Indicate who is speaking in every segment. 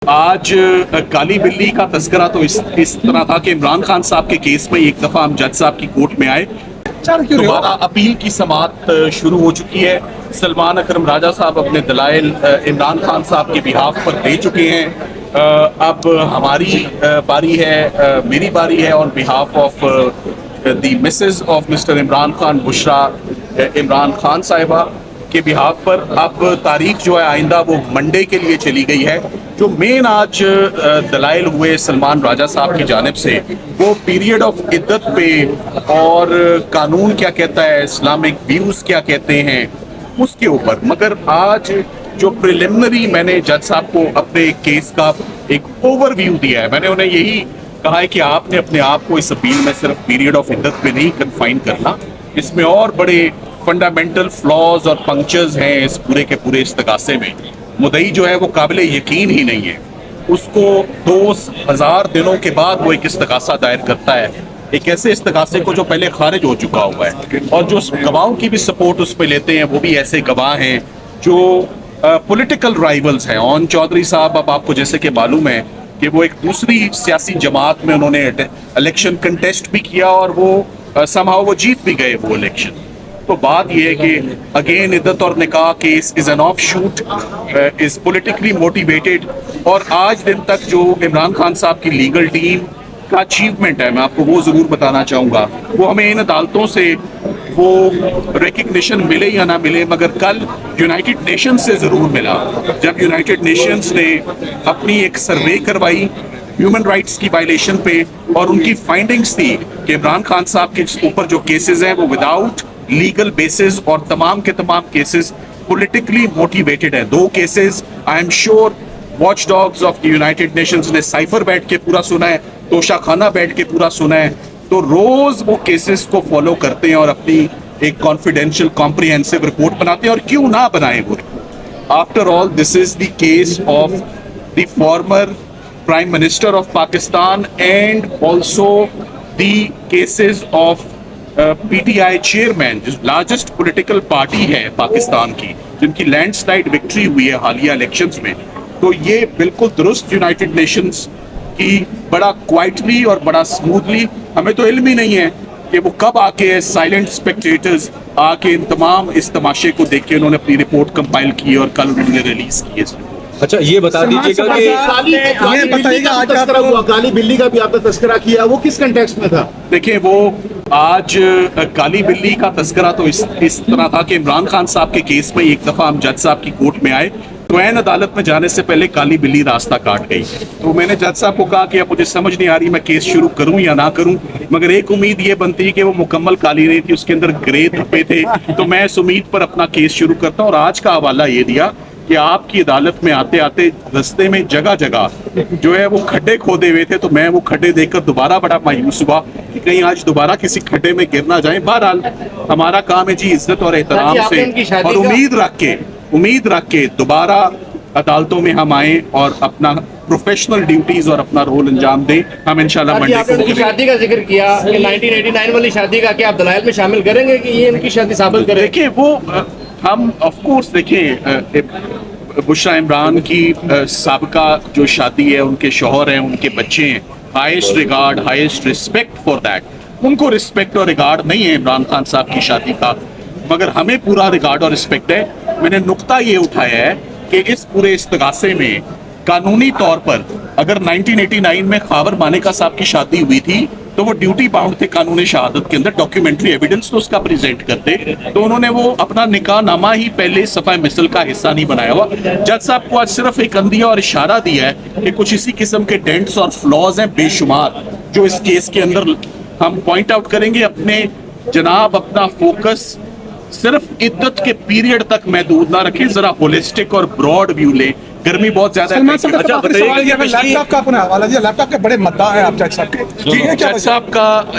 Speaker 1: آج کالی بلی کا تذکرہ تو اس طرح تھا کہ عمران خان صاحب کے کیس میں ایک دفعہ ہم جج صاحب کی کورٹ میں آئے، دوبارہ اپیل کی سماعت شروع ہو چکی ہے۔ سلمان اکرم راجہ صاحب اپنے دلائل عمران خان صاحب کے بہاف پر دے چکے ہیں۔ اب ہماری باری ہے، میری باری ہے on behalf of the Mrs of Mr Imran Khan, Bushra Imran Khan صاحبہ کے بہاف پر۔ اب تاریخ جو ہے آئندہ وہ منڈے کے لیے چلی گئی ہے۔ جو مین آج دلائل ہوئے سلمان راجہ صاحب کی جانب سے، وہ پیریڈ آف عدت پہ اور قانون کیا کہتا ہے، اسلامک ویوز کیا کہتے ہیں اس کے اوپر۔ مگر آج جو پریلیمنری میں نے جج صاحب کو اپنے کیس کا ایک اوور ویو دیا ہے، میں نے انہیں یہی کہا ہے کہ آپ نے اپنے آپ کو اس اپیل میں صرف پیریڈ آف عدت پہ نہیں کنفائن کرنا، اس میں اور بڑے فنڈامنٹل فلاز اور پنکچرز ہیں اس پورے کے پورے استغاثے میں۔ مدعی جو ہے وہ قابل یقین ہی نہیں ہے، اس کو 2000 دنوں کے بعد وہ ایک استغاثہ دائر کرتا ہے، ایک ایسے استغاثے کو جو پہلے خارج ہو چکا ہوا ہے، اور جو گواہوں کی بھی سپورٹ اس پہ لیتے ہیں وہ بھی ایسے گواہ ہیں جو پولیٹیکل رائیولز ہیں۔ اون چودھری صاحب، اب آپ کو جیسے کہ معلوم ہے کہ وہ ایک دوسری سیاسی جماعت میں انہوں نے الیکشن کنٹیسٹ بھی کیا اور وہ سمہاؤ وہ جیت بھی گئے وہ الیکشن۔ تو بات یہ ہے کہ اگین عدت اور نکاح case is an of shoot, is politically motivated, اور آج دن تک جو عمران خان صاحب کی لیگل ٹیم کا اچیومنٹ ہے، میں آپ کو وہ ضرور بتانا چاہوں گا۔ وہ ہمیں ان عدالتوں سے وہ ریکگنیشن ملے یا نہ ملے، مگر کل یونائٹڈ نیشنز سے ضرور ملا، جب یونائٹڈ نیشنز نے اپنی ایک سروے کروائی ہیومن رائٹس کی وائلیشن پہ، اور ان کی فائنڈنگز تھی کہ عمران خان صاحب کے اوپر جو کیسز ہیں وہ وداؤٹ لیگل بیسز، اور تمام کے تمام کیسز پولیٹیکلی موٹیویٹڈ ہیں۔ 2 cases I am sure watch dogs of the United nations نے سائفر بیٹھ کے پورا سنا ہے، توشہ خانہ بیٹھ کے پورا سنا ہے، تو روز وہ کیسز کو فالو کرتے ہیں اور اپنی ایک کانفیڈینشیل کمپریہنسو رپورٹ بناتے ہیں، اور کیوں نہ بنائیں وہ report. After all this is the case of the former prime minister of Pakistan and also the cases of P T I chairman, جو لارجسٹ پولیٹیکل پارٹی ہے پاکستان کی، جن کی لینڈ سلائڈ وکٹری ہوئی ہے حالیہ الیکشنز میں۔ تو یہ بالکل درست یونائٹڈ نیشنز کی بڑا کوائٹلی اور بڑا سموتھلی، ہمیں تو علم ہی نہیں ہے کہ وہ کب آ کے سائلنٹ اسپیکٹیٹرز آ کے ان تمام اس تماشے کو دیکھ کے انہوں نے اپنی رپورٹ کمپائل کی اور کل انہوں نے ریلیز کی ہے۔
Speaker 2: اچھا یہ بتا دیجیے گا کہ
Speaker 3: کالی بلی کا بھی آپ نے تذکرہ کیا، وہ کس کنٹیکسٹ میں تھا؟
Speaker 1: دیکھیں، وہ آج کالی بلی کا تذکرہ تو اس طرح تھا کہ عمران خان صاحب کے کیس میں ایک دفعہ ہم جج صاحب کی کورٹ میں آئے، تو عین عدالت میں جانے سے پہلے کالی بلی راستہ کاٹ گئی۔ تو میں نے جج صاحب کو کہا کہ اب مجھے سمجھ نہیں آ رہی میں کیس شروع کروں یا نہ کروں، مگر ایک امید یہ بنتی کہ وہ مکمل کالی نہیں تھی، اس کے اندر گرے دھبے تھے، تو میں اس امید پر اپنا کیس شروع کرتا ہوں۔ اور آج کا حوالہ یہ دیا کہ آپ کی عدالت میں آتے آتے رستے میں جگہ جگہ جو ہے وہ کھڈے کھودے ہوئے تھے، تو میں وہ کھڈے دیکھ کر دوبارہ بڑا مایوس ہوا کہ کہیں آج دوبارہ کسی کھڈے میں گر نہ جائیں۔ بہرحال ہمارا کام ہے جی عزت اور احترام سے، اور امید رکھ کے دوبارہ عدالتوں میں ہم آئیں اور اپنا پروفیشنل ڈیوٹیز اور اپنا رول انجام دیں۔ ہم انشاءاللہ منڈے کو
Speaker 4: ان کی شادی کا ذکر کیا کہ 1989 والی شادی کا کیا آپ دلائل میں شامل کریں گے کہ یہ ان کی شادی ثابت کرے؟
Speaker 1: دیکھیں، وہ ہم آف کورس دیکھیں، بشرا عمران کی سابقہ جو شادی ہے، ان کے شوہر ہیں، ان کے بچے ہیں، highest regard highest respect for that. ان کو رسپیکٹ اور ریگارڈ نہیں ہے عمران خان صاحب کی شادی کا، مگر ہمیں پورا ریگارڈ اور رسپیکٹ ہے۔ میں نے نقطہ یہ اٹھایا ہے کہ اس پورے استغاثے میں قانونی طور پر اگر 1989 میں خاور مانیکا صاحب کی شادی ہوئی تھی تو وہ ڈیوٹی باؤنڈ تھے قانون شہادت کے اندر ڈاکیومنٹری ایویڈنس تو اس کا پریزنٹ کرتے، تو انہوں نے وہ اپنا نکاح نامہ ہی پہلے صفحہ مثل کا حصہ نہیں بنایا ہوا۔ جج صاحب کو آج صرف ایک اندیا اور اشارہ دیا ہے کہ کچھ اسی قسم کے ڈینٹس اور فلاز ہیں بے شمار جو اس کیس کے اندر ہم پوائنٹ آؤٹ کریں گے۔ اپنے جناب اپنا فوکس صرف عدت کے پیریڈ تک محدود نہ رکھیں، ذرا ہولسٹک اور براڈ ویو لیں۔ گرمی بہت زیادہ ہے۔
Speaker 5: لیپ ٹاپ کا اپنا حوالہ دیا، لیپ ٹاپ کے بڑے مداح ہیں آپ جج صاحب کے۔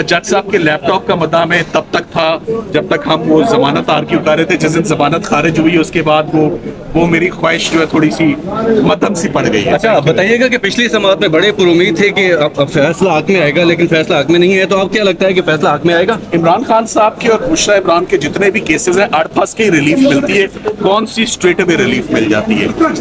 Speaker 1: جج صاحب کے لیپ ٹاپ کا مدعا میں تب تک تھا جب تک ہم وہ ضمانت آرکیو کر رہے تھے۔ جس دن ضمانت خارج ہوئی اس کے بعد وہ میری خواہش جو ہے تھوڑی سی مدھم سی پڑ گئی ہے۔
Speaker 2: اچھا بتائیے گا کہ پچھلی سماعت میں بڑے پر امید تھے کہ فیصلہ حق میں آئے گا، لیکن فیصلہ حق میں نہیں ہے، تو آپ کیا لگتا ہے کہ فیصلہ حق میں آئے گا؟
Speaker 1: عمران خان صاحب کے اور بشرا عمران کے جتنے بھی کیسز ہیں اڑ پھنس کے ریلیف ملتی ہے، کون سی اسٹریٹ اوے ریلیف مل جاتی ہے،